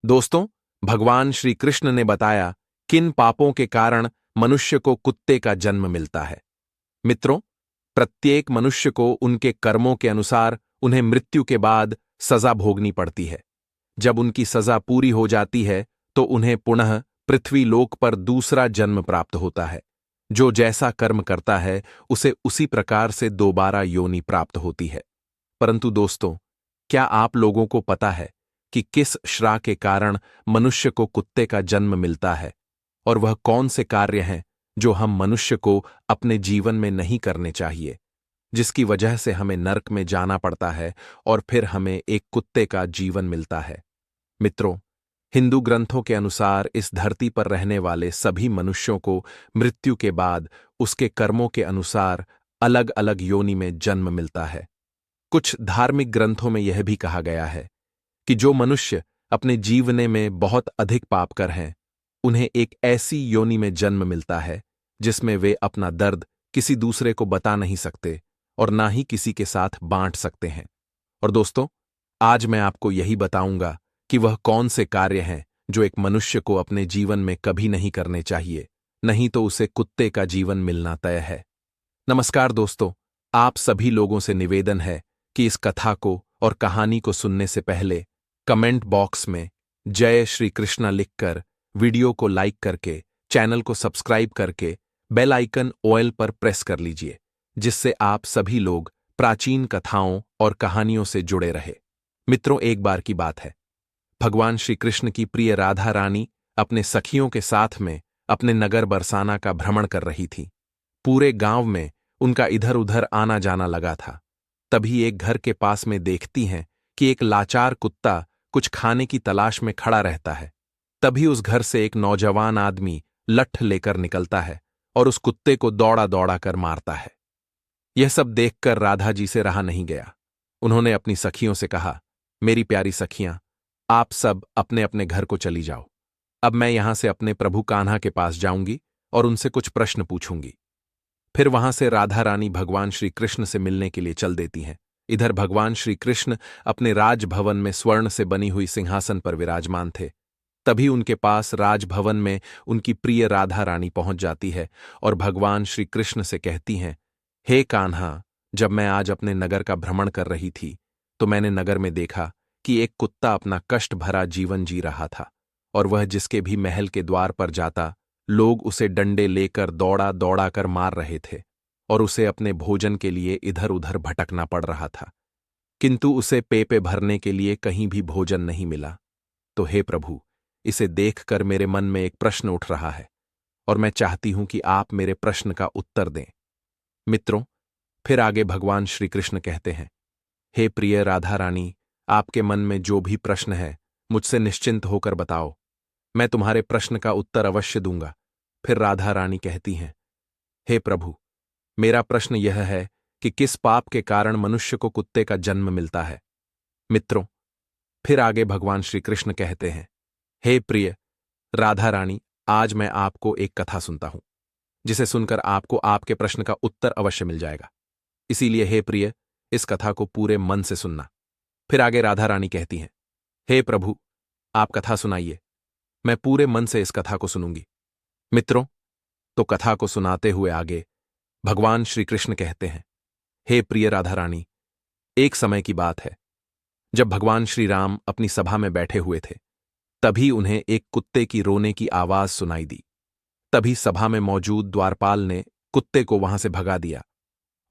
दोस्तों, भगवान श्री कृष्ण ने बताया किन पापों के कारण मनुष्य को कुत्ते का जन्म मिलता है। मित्रों, प्रत्येक मनुष्य को उनके कर्मों के अनुसार उन्हें मृत्यु के बाद सजा भोगनी पड़ती है। जब उनकी सजा पूरी हो जाती है तो उन्हें पुनः पृथ्वी लोक पर दूसरा जन्म प्राप्त होता है। जो जैसा कर्म करता है उसे उसी प्रकार से दोबारा योनि प्राप्त होती है। परंतु दोस्तों, क्या आप लोगों को पता है कि किस श्राप के कारण मनुष्य को कुत्ते का जन्म मिलता है, और वह कौन से कार्य हैं जो हम मनुष्य को अपने जीवन में नहीं करने चाहिए, जिसकी वजह से हमें नरक में जाना पड़ता है और फिर हमें एक कुत्ते का जीवन मिलता है। मित्रों, हिंदू ग्रंथों के अनुसार इस धरती पर रहने वाले सभी मनुष्यों को मृत्यु के बाद उसके कर्मों के अनुसार अलग अलग योनि में जन्म मिलता है। कुछ धार्मिक ग्रंथों में यह भी कहा गया है कि जो मनुष्य अपने जीवने में बहुत अधिक पाप कर हैं, उन्हें एक ऐसी योनि में जन्म मिलता है जिसमें वे अपना दर्द किसी दूसरे को बता नहीं सकते और ना ही किसी के साथ बांट सकते हैं। और दोस्तों, आज मैं आपको यही बताऊंगा कि वह कौन से कार्य हैं जो एक मनुष्य को अपने जीवन में कभी नहीं करने चाहिए, नहीं तो उसे कुत्ते का जीवन मिलना तय है। नमस्कार दोस्तों, आप सभी लोगों से निवेदन है कि इस कथा को और कहानी को सुनने से पहले कमेंट बॉक्स में जय श्री कृष्णा लिखकर, वीडियो को लाइक करके, चैनल को सब्सक्राइब करके बेल आइकन ऑल पर प्रेस कर लीजिए, जिससे आप सभी लोग प्राचीन कथाओं और कहानियों से जुड़े रहे। मित्रों, एक बार की बात है, भगवान श्री कृष्ण की प्रिय राधा रानी अपने सखियों के साथ में अपने नगर बरसाना का भ्रमण कर रही थी। पूरे गांव में उनका इधर उधर आना जाना लगा था। तभी एक घर के पास में देखती हैं कि एक लाचार कुत्ता कुछ खाने की तलाश में खड़ा रहता है। तभी उस घर से एक नौजवान आदमी लठ लेकर निकलता है और उस कुत्ते को दौड़ा दौड़ा कर मारता है। यह सब देखकर राधा जी से रहा नहीं गया। उन्होंने अपनी सखियों से कहा, मेरी प्यारी सखियां, आप सब अपने अपने घर को चली जाओ। अब मैं यहां से अपने प्रभु कान्हा के पास जाऊंगी और उनसे कुछ प्रश्न पूछूंगी। फिर वहां से राधा रानी भगवान श्री कृष्ण से मिलने के लिए चल देती हैं। इधर भगवान श्री कृष्ण अपने राजभवन में स्वर्ण से बनी हुई सिंहासन पर विराजमान थे। तभी उनके पास राजभवन में उनकी प्रिय राधा रानी पहुंच जाती है और भगवान श्री कृष्ण से कहती हैं, हे कान्हा, जब मैं आज अपने नगर का भ्रमण कर रही थी तो मैंने नगर में देखा कि एक कुत्ता अपना कष्ट भरा जीवन जी रहा था, और वह जिसके भी महल के द्वार पर जाता, लोग उसे डंडे लेकर दौड़ा दौड़ा कर मार रहे थे और उसे अपने भोजन के लिए इधर उधर भटकना पड़ रहा था, किंतु उसे पेट भरने के लिए कहीं भी भोजन नहीं मिला। तो हे प्रभु, इसे देखकर मेरे मन में एक प्रश्न उठ रहा है और मैं चाहती हूं कि आप मेरे प्रश्न का उत्तर दें। मित्रों, फिर आगे भगवान श्री कृष्ण कहते हैं, हे प्रिय राधा रानी, आपके मन में जो भी प्रश्न है मुझसे निश्चिंत होकर बताओ, मैं तुम्हारे प्रश्न का उत्तर अवश्य दूंगा। फिर राधा रानी कहती हैं, हे प्रभु, मेरा प्रश्न यह है कि किस पाप के कारण मनुष्य को कुत्ते का जन्म मिलता है। मित्रों, फिर आगे भगवान श्री कृष्ण कहते हैं, हे प्रिय राधा रानी, आज मैं आपको एक कथा सुनता हूं, जिसे सुनकर आपको आपके प्रश्न का उत्तर अवश्य मिल जाएगा। इसीलिए हे प्रिय, इस कथा को पूरे मन से सुनना। फिर आगे राधा रानी कहती हैं, हे प्रभु, आप कथा सुनाइए, मैं पूरे मन से इस कथा को सुनूंगी। मित्रों, तो कथा को सुनाते हुए आगे भगवान श्री कृष्ण कहते हैं, हे प्रिय राधा रानी, एक समय की बात है, जब भगवान श्री राम अपनी सभा में बैठे हुए थे, तभी उन्हें एक कुत्ते की रोने की आवाज सुनाई दी। तभी सभा में मौजूद द्वारपाल ने कुत्ते को वहां से भगा दिया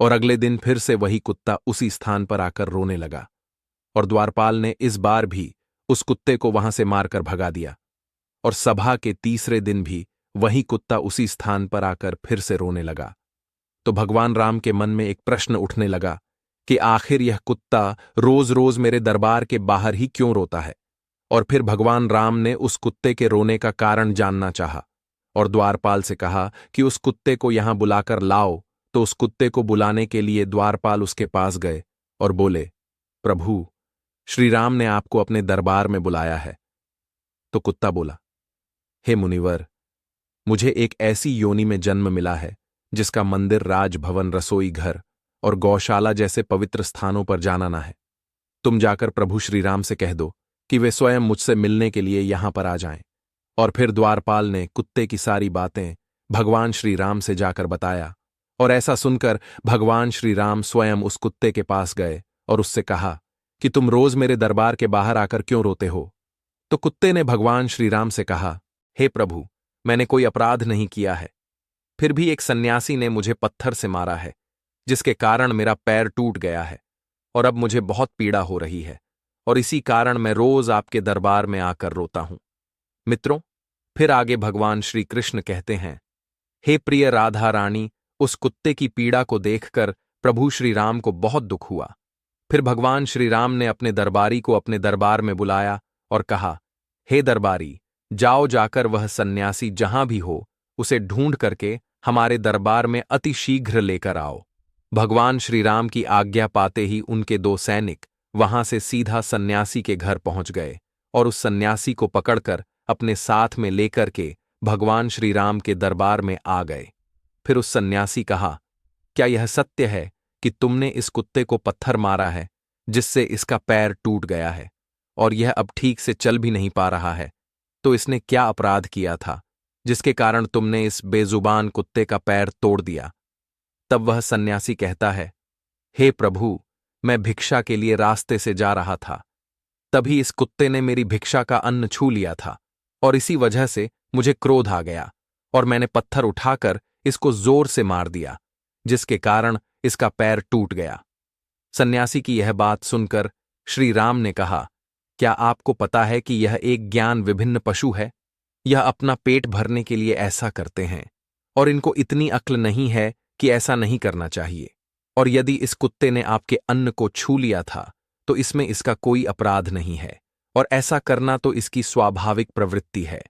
और अगले दिन फिर से वही कुत्ता उसी स्थान पर आकर रोने लगा, और द्वारपाल ने इस बार भी उस कुत्ते को वहां से मारकर भगा दिया, और सभा के तीसरे दिन भी वही कुत्ता उसी स्थान पर आकर फिर से रोने लगा। तो भगवान राम के मन में एक प्रश्न उठने लगा कि आखिर यह कुत्ता रोज रोज मेरे दरबार के बाहर ही क्यों रोता है। और फिर भगवान राम ने उस कुत्ते के रोने का कारण जानना चाहा और द्वारपाल से कहा कि उस कुत्ते को यहां बुलाकर लाओ। तो उस कुत्ते को बुलाने के लिए द्वारपाल उसके पास गए और बोले, प्रभु, श्री राम ने आपको अपने दरबार में बुलाया है। तो कुत्ता बोला, हे मुनिवर, मुझे एक ऐसी योनि में जन्म मिला है जिसका मंदिर, राजभवन, रसोई घर और गौशाला जैसे पवित्र स्थानों पर जाना ना है। तुम जाकर प्रभु श्री राम से कह दो कि वे स्वयं मुझसे मिलने के लिए यहां पर आ जाएं। और फिर द्वारपाल ने कुत्ते की सारी बातें भगवान श्री राम से जाकर बताया, और ऐसा सुनकर भगवान श्री राम स्वयं उस कुत्ते के पास गए और उससे कहा कि तुम रोज मेरे दरबार के बाहर आकर क्यों रोते हो। तो कुत्ते ने भगवान श्री राम से कहा, हे प्रभु, मैंने कोई अपराध नहीं किया है, फिर भी एक सन्यासी ने मुझे पत्थर से मारा है, जिसके कारण मेरा पैर टूट गया है और अब मुझे बहुत पीड़ा हो रही है, और इसी कारण मैं रोज आपके दरबार में आकर रोता हूं। मित्रों, फिर आगे भगवान श्री कृष्ण कहते हैं, हे प्रिय राधा रानी, उस कुत्ते की पीड़ा को देखकर प्रभु श्री राम को बहुत दुख हुआ। फिर भगवान श्री राम ने अपने दरबारी को अपने दरबार में बुलाया और कहा, हे दरबारी, जाओ जाकर वह सन्यासी जहां भी हो उसे ढूंढ करके हमारे दरबार में अति शीघ्र लेकर आओ। भगवान श्री राम की आज्ञा पाते ही उनके दो सैनिक वहां से सीधा सन्यासी के घर पहुंच गए और उस सन्यासी को पकड़कर अपने साथ में लेकर के भगवान श्री राम के दरबार में आ गए। फिर उस सन्यासी कहा, क्या यह सत्य है कि तुमने इस कुत्ते को पत्थर मारा है, जिससे इसका पैर टूट गया है और यह अब ठीक से चल भी नहीं पा रहा है? तो इसने क्या अपराध किया था जिसके कारण तुमने इस बेजुबान कुत्ते का पैर तोड़ दिया? तब वह सन्यासी कहता है, हे प्रभु, मैं भिक्षा के लिए रास्ते से जा रहा था, तभी इस कुत्ते ने मेरी भिक्षा का अन्न छू लिया था और इसी वजह से मुझे क्रोध आ गया और मैंने पत्थर उठाकर इसको जोर से मार दिया, जिसके कारण इसका पैर टूट गया। सन्यासी की यह बात सुनकर श्री राम ने कहा, क्या आपको पता है कि यह एक ज्ञान विभिन्न पशु है? यह अपना पेट भरने के लिए ऐसा करते हैं और इनको इतनी अक्ल नहीं है कि ऐसा नहीं करना चाहिए। और यदि इस कुत्ते ने आपके अन्न को छू लिया था तो इसमें इसका कोई अपराध नहीं है और ऐसा करना तो इसकी स्वाभाविक प्रवृत्ति है,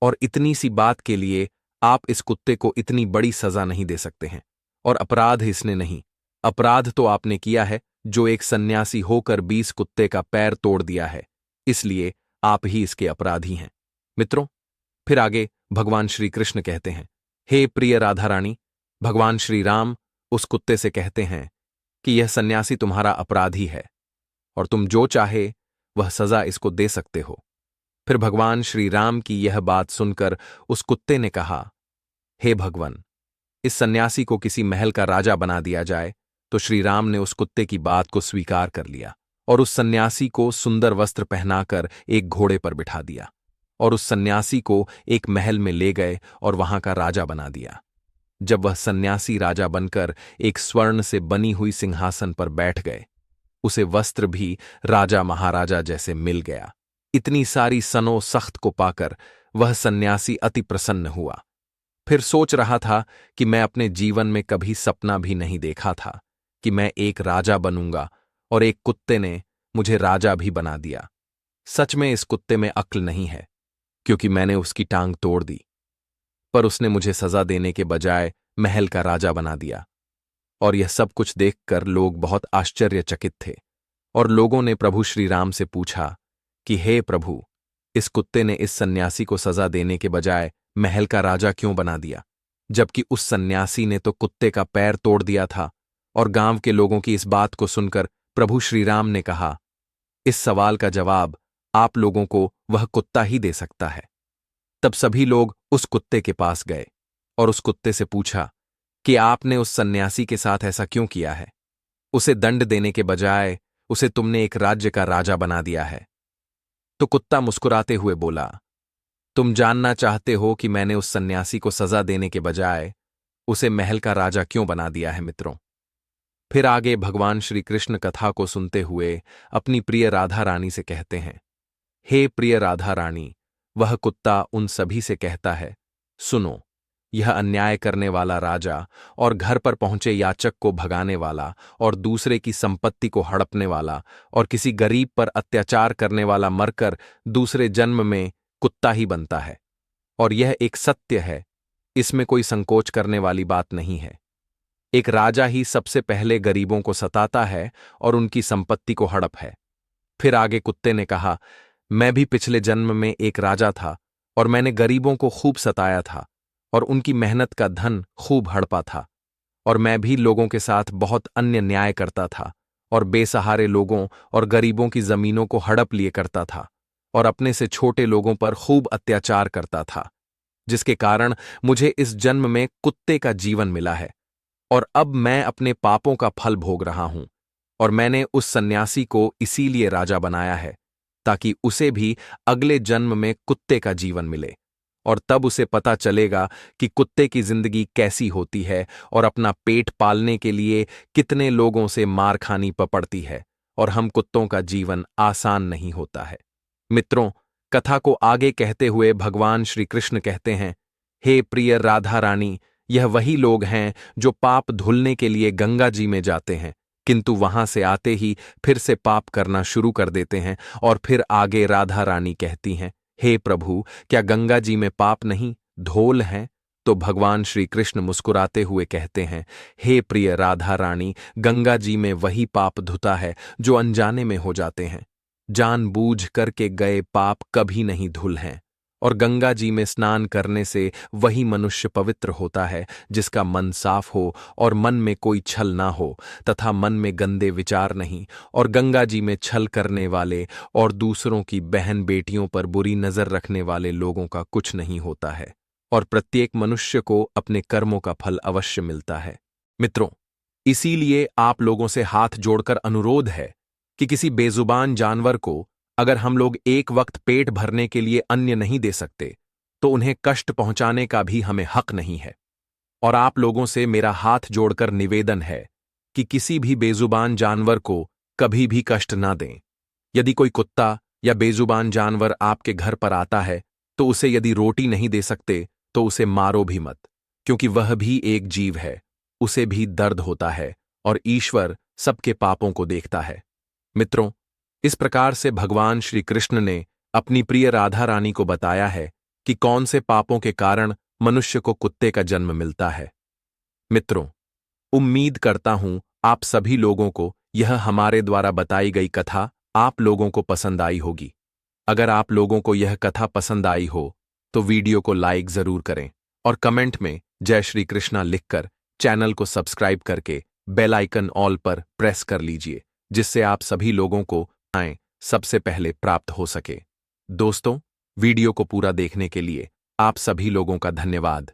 और इतनी सी बात के लिए आप इस कुत्ते को इतनी बड़ी सजा नहीं दे सकते हैं। और अपराध इसने नहीं, अपराध तो आपने किया है जो एक सन्यासी होकर 20 कुत्ते का पैर तोड़ दिया है, इसलिए आप ही इसके अपराधी हैं। मित्रों, फिर आगे भगवान श्री कृष्ण कहते हैं, हे प्रिय राधा रानी, भगवान श्री राम उस कुत्ते से कहते हैं कि यह सन्यासी तुम्हारा अपराधी है और तुम जो चाहे वह सजा इसको दे सकते हो। फिर भगवान श्री राम की यह बात सुनकर उस कुत्ते ने कहा, हे भगवान, इस सन्यासी को किसी महल का राजा बना दिया जाए। तो श्री राम ने उस कुत्ते की बात को स्वीकार कर लिया और उस सन्यासी को सुंदर वस्त्र पहनाकर एक घोड़े पर बिठा दिया और उस सन्यासी को एक महल में ले गए और वहां का राजा बना दिया। जब वह सन्यासी राजा बनकर एक स्वर्ण से बनी हुई सिंहासन पर बैठ गए, उसे वस्त्र भी राजा महाराजा जैसे मिल गया। इतनी सारी सनो सख्त को पाकर वह सन्यासी अति प्रसन्न हुआ। फिर सोच रहा था कि मैं अपने जीवन में कभी सपना भी नहीं देखा था कि मैं एक राजा बनूंगा, और एक कुत्ते ने मुझे राजा भी बना दिया। सच में इस कुत्ते में अक्ल नहीं है, क्योंकि मैंने उसकी टांग तोड़ दी, पर उसने मुझे सजा देने के बजाय महल का राजा बना दिया। और यह सब कुछ देखकर लोग बहुत आश्चर्यचकित थे और लोगों ने प्रभु श्री राम से पूछा कि हे प्रभु, इस कुत्ते ने इस सन्यासी को सजा देने के बजाय महल का राजा क्यों बना दिया, जबकि उस सन्यासी ने तो कुत्ते का पैर तोड़ दिया था। और गांव के लोगों की इस बात को सुनकर प्रभु श्री राम ने कहा, इस सवाल का जवाब आप लोगों को वह कुत्ता ही दे सकता है। तब सभी लोग उस कुत्ते के पास गए और उस कुत्ते से पूछा कि आपने उस सन्यासी के साथ ऐसा क्यों किया है? उसे दंड देने के बजाय उसे तुमने एक राज्य का राजा बना दिया है। तो कुत्ता मुस्कुराते हुए बोला, तुम जानना चाहते हो कि मैंने उस सन्यासी को सजा देने के बजाय उसे महल का राजा क्यों बना दिया है। मित्रों, फिर आगे भगवान श्री कृष्ण कथा को सुनते हुए अपनी प्रिय राधा रानी से कहते हैं, हे प्रिय राधा रानी, वह कुत्ता उन सभी से कहता है, सुनो, यह अन्याय करने वाला राजा और घर पर पहुंचे याचक को भगाने वाला और दूसरे की संपत्ति को हड़पने वाला और किसी गरीब पर अत्याचार करने वाला मरकर दूसरे जन्म में कुत्ता ही बनता है। और यह एक सत्य है, इसमें कोई संकोच करने वाली बात नहीं है। एक राजा ही सबसे पहले गरीबों को सताता है और उनकी संपत्ति को हड़प है। फिर आगे कुत्ते ने कहा, मैं भी पिछले जन्म में एक राजा था और मैंने गरीबों को खूब सताया था और उनकी मेहनत का धन खूब हड़पा था, और मैं भी लोगों के साथ बहुत अन्य न्याय करता था और बेसहारे लोगों और गरीबों की जमीनों को हड़प लिए करता था और अपने से छोटे लोगों पर खूब अत्याचार करता था, जिसके कारण मुझे इस जन्म में कुत्ते का जीवन मिला है और अब मैं अपने पापों का फल भोग रहा हूं। और मैंने उस सन्यासी को इसीलिए राजा बनाया है ताकि उसे भी अगले जन्म में कुत्ते का जीवन मिले और तब उसे पता चलेगा कि कुत्ते की जिंदगी कैसी होती है और अपना पेट पालने के लिए कितने लोगों से मार खानी पड़ती है और हम कुत्तों का जीवन आसान नहीं होता है। मित्रों, कथा को आगे कहते हुए भगवान श्री कृष्ण कहते हैं, हे प्रिय राधा रानी, यह वही लोग हैं जो पाप धुलने के लिए गंगा जी में जाते हैं, किंतु वहां से आते ही फिर से पाप करना शुरू कर देते हैं। और फिर आगे राधा रानी कहती हैं, हे प्रभु, क्या गंगा जी में पाप नहीं धोल हैं? तो भगवान श्री कृष्ण मुस्कुराते हुए कहते हैं, हे प्रिय राधा रानी, गंगा जी में वही पाप धुता है जो अनजाने में हो जाते हैं। जानबूझ करके गए पाप कभी नहीं धुल हैं। और गंगा जी में स्नान करने से वही मनुष्य पवित्र होता है जिसका मन साफ हो और मन में कोई छल ना हो तथा मन में गंदे विचार नहीं। और गंगा जी में छल करने वाले और दूसरों की बहन बेटियों पर बुरी नजर रखने वाले लोगों का कुछ नहीं होता है और प्रत्येक मनुष्य को अपने कर्मों का फल अवश्य मिलता है। मित्रों, इसीलिए आप लोगों से हाथ जोड़कर अनुरोध है कि किसी बेजुबान जानवर को अगर हम लोग एक वक्त पेट भरने के लिए अन्न नहीं दे सकते तो उन्हें कष्ट पहुंचाने का भी हमें हक नहीं है। और आप लोगों से मेरा हाथ जोड़कर निवेदन है कि किसी भी बेजुबान जानवर को कभी भी कष्ट ना दें। यदि कोई कुत्ता या बेजुबान जानवर आपके घर पर आता है तो उसे यदि रोटी नहीं दे सकते तो उसे मारो भी मत, क्योंकि वह भी एक जीव है, उसे भी दर्द होता है और ईश्वर सबके पापों को देखता है। मित्रों, इस प्रकार से भगवान श्री कृष्ण ने अपनी प्रिय राधा रानी को बताया है कि कौन से पापों के कारण मनुष्य को कुत्ते का जन्म मिलता है। मित्रों, उम्मीद करता हूं आप सभी लोगों को यह हमारे द्वारा बताई गई कथा आप लोगों को पसंद आई होगी। अगर आप लोगों को यह कथा पसंद आई हो तो वीडियो को लाइक जरूर करें और कमेंट में जय श्री कृष्णा लिखकर चैनल को सब्सक्राइब करके बेल आइकन ऑल पर प्रेस कर लीजिए, जिससे आप सभी लोगों को आए सबसे पहले प्राप्त हो सके। दोस्तों, वीडियो को पूरा देखने के लिए आप सभी लोगों का धन्यवाद।